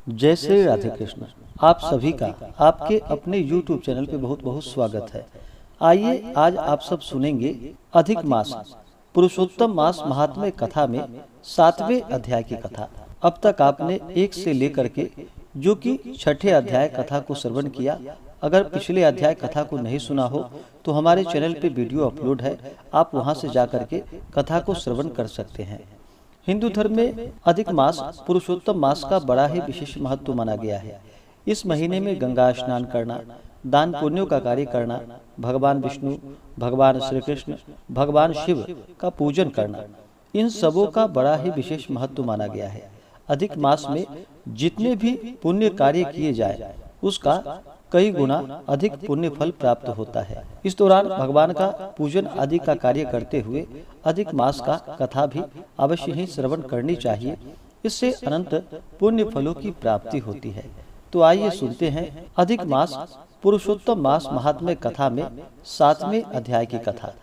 जय श्री राधे कृष्ण। आप सभी का आपके अपने YouTube चैनल पे बहुत बहुत स्वागत है। आइए आज आप सब सुनेंगे अधिक मास पुरुषोत्तम मास महात्म्य कथा में 7वें अध्याय की कथा। अब तक आपने 1 से लेकर के जो कि 6ठे अध्याय कथा को श्रवण किया। अगर पिछले अध्याय कथा को नहीं सुना हो तो हमारे चैनल पे वीडियो अपलोड है, आप वहां से जाकर के कथा को श्रवण कर सकते हैं। हिंदू धर्म में अधिक मास पुरुषोत्तम मास का बड़ा ही विशेष महत्व माना गया है। इस महीने में गंगा स्नान करना, दान पुण्यों का कार्य करना, भगवान विष्णु, भगवान श्री कृष्ण, भगवान शिव का पूजन करना, इन सबों का बड़ा ही विशेष महत्व माना गया है। अधिक मास में जितने भी पुण्य कार्य किए जाए उसका कई गुना अधिक पुण्य फल प्राप्त होता है। इस दौरान भगवान का पूजन आदि का कार्य करते हुए अधिक मास का कथा भी अवश्य ही श्रवण करनी चाहिए। इससे अनंत पुण्य फलों की प्राप्ति होती है। तो आइए सुनते हैं अधिक मास पुरुषोत्तम मास महात्म्य कथा में 7वें अध्याय की कथा।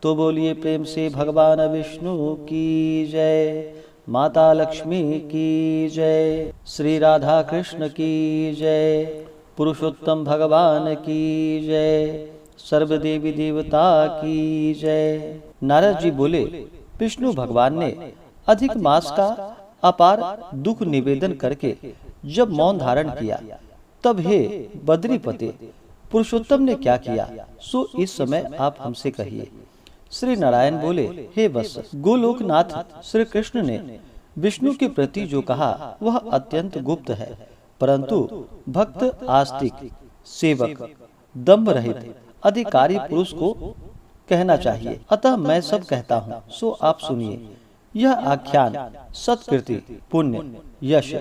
तो बोलिए प्रेम से भगवान विष्णु की जय, माता लक्ष्मी की जय, श्री राधा कृष्ण की जय, पुरुषोत्तम भगवान की जय, सर्वदेवी देवता की जय। नारद जी बोले, विष्णु भगवान ने अधिक मास का अपार दुख निवेदन करके जब मौन धारण किया, तब हे बद्रीपते पुरुषोत्तम ने क्या किया सो इस समय आप हमसे कहिए। श्री नारायण बोले, हे वत्स, गोलोकनाथ श्री कृष्ण ने विष्णु के प्रति जो कहा वह अत्यंत गुप्त है, परंतु भक्त आस्तिक सेवक दम्भ रहित अधिकारी पुरुष को कहना चाहिए। अतः मैं सब कहता हूँ सो आप सुनिए। यह आख्यान सत्कृति, पुण्य, यश,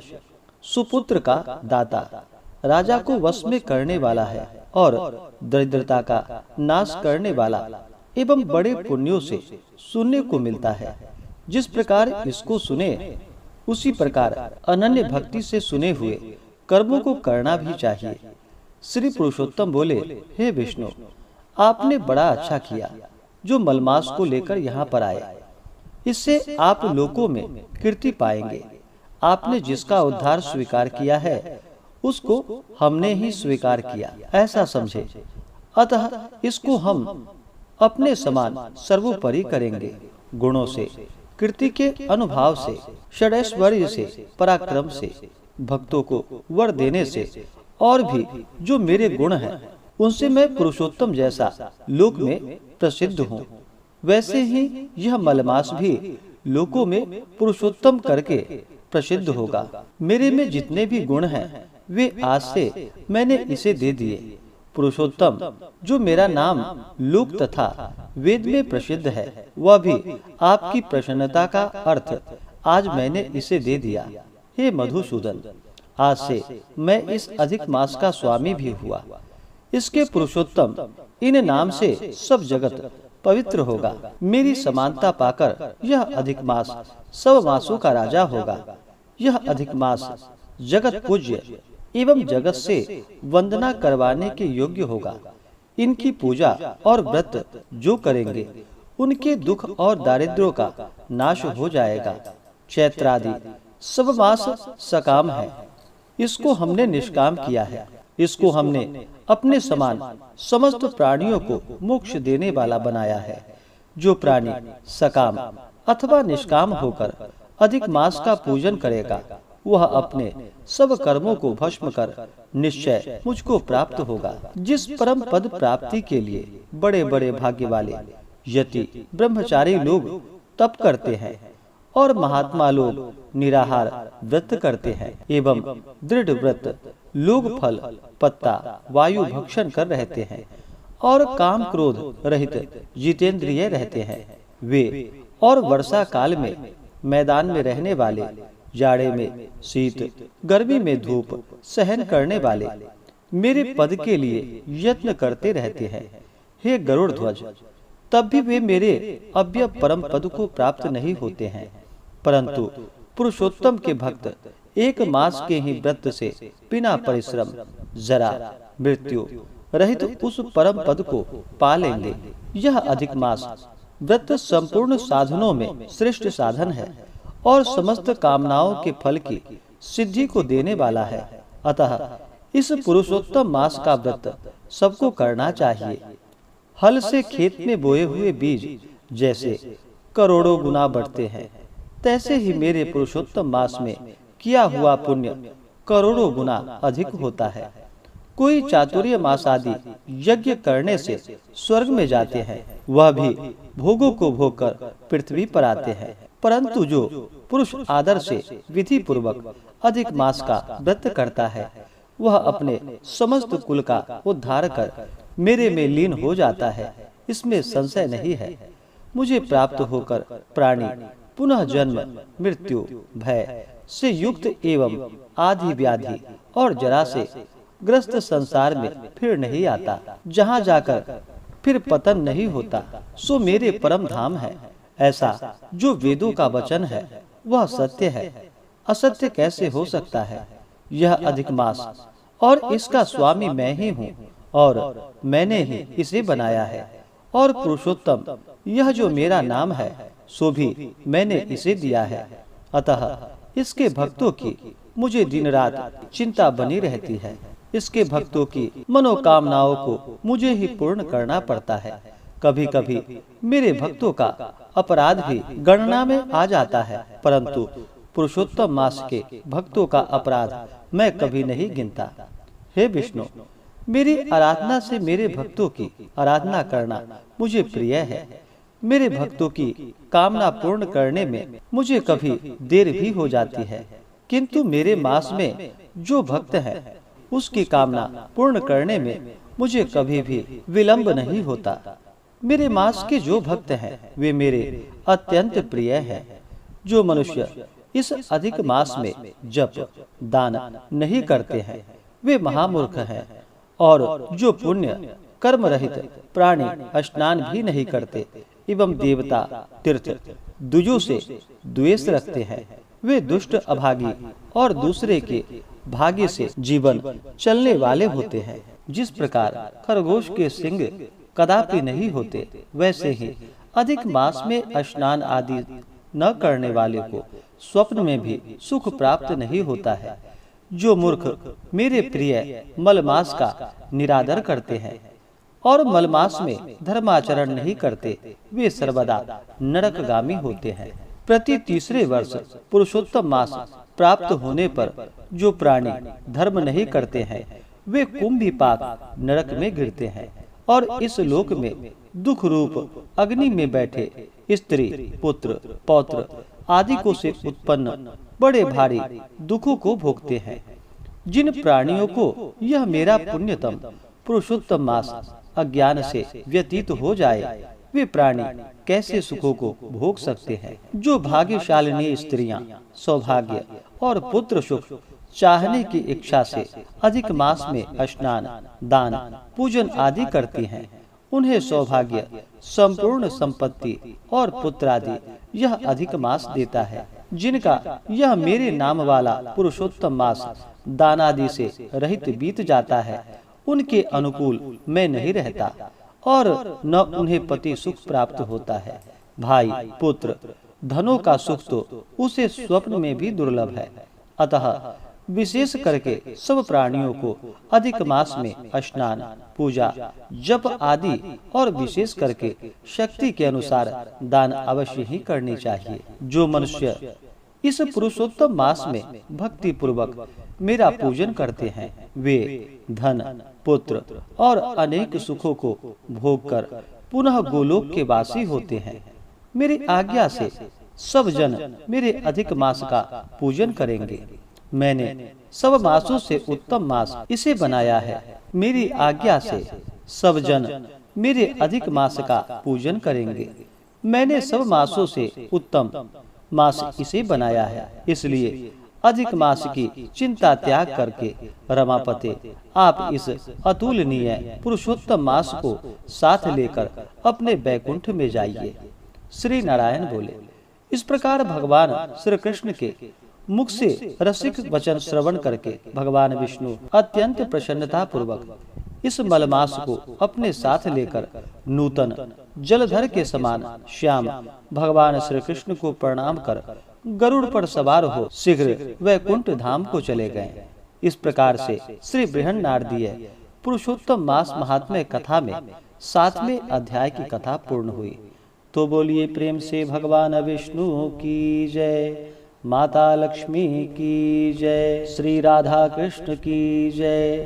सुपुत्र का दाता, राजा को वश में करने वाला है और दरिद्रता का नाश करने वाला एवं बड़े पुण्यों से सुनने को मिलता है। जिस प्रकार इसको सुने उसी प्रकार अनन्य भक्ति से सुने हुए कर्मों को करना भी चाहिए। श्री पुरुषोत्तम बोले, हे विष्णु, आपने बड़ा अच्छा किया जो मलमास को लेकर यहाँ पर आए। इससे आप लोकों में कीर्ति पाएंगे। आपने जिसका उद्धार स्वीकार किया है उसको हमने ही स्वीकार किया, ऐसा समझे। अतः इसको हम अपने समान सर्वोपरि करेंगे। गुणों से, कीर्ति के अनुभाव से, षडैश्वर्य से, पराक्रम से, भक्तों को वर देने से और भी जो मेरे गुण हैं उनसे मैं पुरुषोत्तम जैसा लोक में प्रसिद्ध हूँ। वैसे ही यह मलमास भी लोकों में पुरुषोत्तम करके प्रसिद्ध होगा। मेरे में जितने भी गुण हैं वे आज से मैंने इसे दे दिए। पुरुषोत्तम जो मेरा नाम लोक तथा वेद में प्रसिद्ध है वह भी आपकी प्रसन्नता का अर्थ आज मैंने इसे दे दिया। हे मधुसूदन, आज से मैं इस अधिक मास का स्वामी भी हुआ। इसके पुरुषोत्तम इन नाम से सब जगत पवित्र होगा। मेरी समानता पाकर यह अधिक मास सब मासों का राजा होगा। यह अधिक मास जगत पूज्य एवं जगत से वंदना करवाने के योग्य होगा। इनकी पूजा और व्रत जो करेंगे उनके दुख और दारिद्र्यों का नाश हो जाएगा। चैत्रादि सब मास सकाम है, इसको हमने निष्काम किया है। इसको हमने अपने समान समस्त प्राणियों को मोक्ष देने वाला बनाया है। जो प्राणी सकाम अथवा निष्काम होकर अधिक मास का पूजन करेगा वह अपने सब कर्मों को भस्म कर निश्चय मुझको प्राप्त होगा। जिस परम पद प्राप्ति के लिए बड़े बड़े भाग्य वाले यति ब्रह्मचारी लोग तप करते हैं और महात्मा लोग निराहार व्रत करते हैं एवं दृढ़ व्रत लोग फल, पत्ता, वायु भक्षण कर रहते हैं और काम क्रोध रहित जितेंद्रिय रहते हैं, वे और वर्षा काल में मैदान में रहने वाले, जाड़े में शीत, गर्मी में धूप सहन करने वाले मेरे पद के लिए यत्न करते रहते हैं। हे गरुड़ ध्वज, तब भी वे मेरे अव्यय परम पद को प्राप्त नहीं होते हैं, परंतु पुरुषोत्तम के भक्त एक मास के ही व्रत से बिना परिश्रम, जरा, मृत्यु रहित उस परम पद को पा लेंगे। यह अधिक मास व्रत संपूर्ण साधनों में श्रेष्ठ साधन है और समस्त कामनाओं के फल की सिद्धि को देने वाला है। अतः इस पुरुषोत्तम मास का व्रत सबको करना चाहिए। हल से खेत में बोए हुए बीज जैसे करोड़ों गुना बढ़ते हैं, तैसे ही मेरे पुरुषोत्तम मास में किया हुआ पुण्य करोड़ों गुना अधिक होता है। कोई चातुर्य मास आदि यज्ञ करने से स्वर्ग में जाते हैं, वह भी भोगों को भोग कर पृथ्वी पर आते हैं। परंतु जो पुरुष आदर से विधि पूर्वक अधिक मास का व्रत करता है, वह अपने समस्त कुल का उद्धार कर मेरे में लीन हो जाता है, इसमें संशय नहीं है। मुझे प्राप्त होकर प्राणी पुनः जन्म मृत्यु भय से युक्त एवं आदि व्याधि और जरा से ग्रस्त संसार में फिर नहीं आता। जहाँ जाकर फिर पतन नहीं होता, सो मेरे परम धाम है। ऐसा जो वेदों का वचन है वह सत्य है, असत्य कैसे हो सकता है। यह अधिक मास और इसका स्वामी मैं ही हूँ और मैंने ही इसे बनाया है। और पुरुषोत्तम यह जो मेरा नाम है, सो भी मैंने इसे दिया है। अतः इसके भक्तों की मुझे दिन रात चिंता बनी रहती है। इसके भक्तों की मनोकामनाओं को मुझे ही पूर्ण करना पड़ता है। कभी कभी मेरे भक्तों का अपराध भी गणना में आ जाता है, परंतु पुरुषोत्तम मास के भक्तों का अपराध मैं कभी नहीं गिनता। हे विष्णु, मेरी आराधना से मेरे भक्तों की आराधना करना मुझे प्रिय है। मेरे भक्तों की कामना पूर्ण करने में मुझे कभी देर भी हो जाती है, किंतु मेरे मास में जो भक्त है उसकी कामना पूर्ण करने में मुझे कभी भी विलंब नहीं होता। मेरे मास के जो भक्त हैं वे मेरे अत्यंत प्रिय हैं। जो मनुष्य इस अधिक मास में जप दान नहीं करते हैं वे महामूर्ख हैं, और जो पुण्य कर्म रहित प्राणी स्नान भी नहीं करते एवं देवता तीर्थ दुजों से द्वेष रखते हैं, वे दुष्ट अभागी और दूसरे के भाग्य से जीवन चलने वाले होते हैं। जिस प्रकार खरगोश के सिंग कदापि नहीं होते, वैसे ही अधिक मास में स्नान आदि न करने वाले को स्वप्न में भी सुख प्राप्त नहीं होता है। जो मूर्ख मेरे प्रिय मलमास का निरादर करते हैं और मलमास में धर्माचरण नहीं करते, वे सर्वदा नरकगामी होते हैं। प्रति तीसरे वर्ष पुरुषोत्तम मास प्राप्त होने पर जो प्राणी धर्म नहीं करते हैं वे कुंभीपाक नरक में गिरते हैं, और इस लोक में दुख रूप अग्नि में बैठे स्त्री पुत्र पौत्र आदि को से उत्पन्न बड़े भारी दुखों को भोगते हैं। जिन प्राणियों को यह मेरा पुण्यतम पुरुषोत्तम मास अज्ञान से व्यतीत हो जाए, वे प्राणी कैसे सुखों को भोग सकते हैं। जो भाग्यशालिनी स्त्रियां सौभाग्य और पुत्र सुख चाहने की इच्छा से अधिक मास में स्नान दान पूजन आदि करती हैं, उन्हें सौभाग्य संपूर्ण संपत्ति और पुत्र आदि यह अधिक मास देता है। जिनका यह मेरे नाम वाला पुरुषोत्तम मास दान आदि से रहित बीत जाता है, उनके अनुकूल मैं नहीं रहता और न उन्हें पति सुख प्राप्त होता है। भाई पुत्र धनों का सुख तो उसे स्वप्न में भी दुर्लभ है। अतः विशेष करके सब प्राणियों को अधिक मास में स्नान पूजा जप आदि और विशेष करके शक्ति के अनुसार दान अवश्य ही करनी चाहिए। जो मनुष्य इस पुरुषोत्तम मास में भक्ति पूर्वक मेरा पूजन करते हैं, वे धन पुत्र और अनेक सुखों को भोग कर पुनः गोलोक के वासी होते हैं। मेरी आज्ञा से सब जन मेरे अधिक मास का पूजन करेंगे। मैंने सब मासों से उत्तम मास इसे बनाया है। मेरी आज्ञा से सब जन मेरे अधिक मास का पूजन करेंगे। मैंने सब मासों से उत्तम मास इसे बनाया है, इसलिए अधिक मास की चिंता त्याग करके रमापते आप इस अतुलनीय पुरुषोत्तम मास को साथ लेकर अपने बैकुंठ में जाइए। श्री नारायण बोले। इस प्रकार भगवान श्री कृष्ण के मुख से रसिक वचन श्रवण करके भगवान विष्णु अत्यंत प्रसन्नता पूर्वक इस मलमास को अपने साथ लेकर नूतन जलधर के समान श्याम भगवान श्री कृष्ण को प्रणाम कर गरुड़ पर सवार हो शीघ्र वैकुंठ धाम को चले गए। इस प्रकार से श्री बृहन्नारदीय पुरुषोत्तम मास महात्म्य कथा में 7वें अध्याय की कथा पूर्ण हुई। तो बोलिए प्रेम से भगवान विष्णु की जय, माता लक्ष्मी की जय, श्री राधा कृष्ण की जय,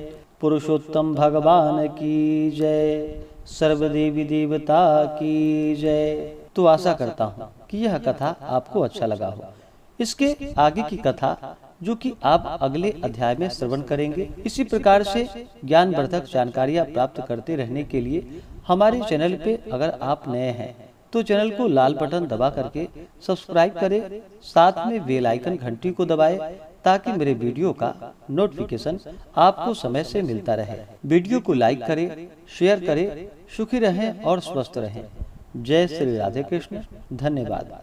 पुरुषोत्तम भगवान की जय, सर्वदेवी देवता की जय। तो आशा करता हूँ कि यह कथा आपको अच्छा लगा हो। इसके आगे की कथा जो कि आप अगले अध्याय में श्रवण करेंगे। इसी प्रकार से ज्ञानवर्धक जानकारियाँ प्राप्त करते रहने के लिए हमारे चैनल पे अगर आप नए हैं तो चैनल को लाल बटन दबा करके सब्सक्राइब करें, साथ में बेल आइकन घंटी को दबाएं ताकि मेरे वीडियो का नोटिफिकेशन आपको समय से मिलता रहे। वीडियो को लाइक करें, शेयर करें। सुखी रहें और स्वस्थ रहें। जय श्री राधे कृष्ण। धन्यवाद।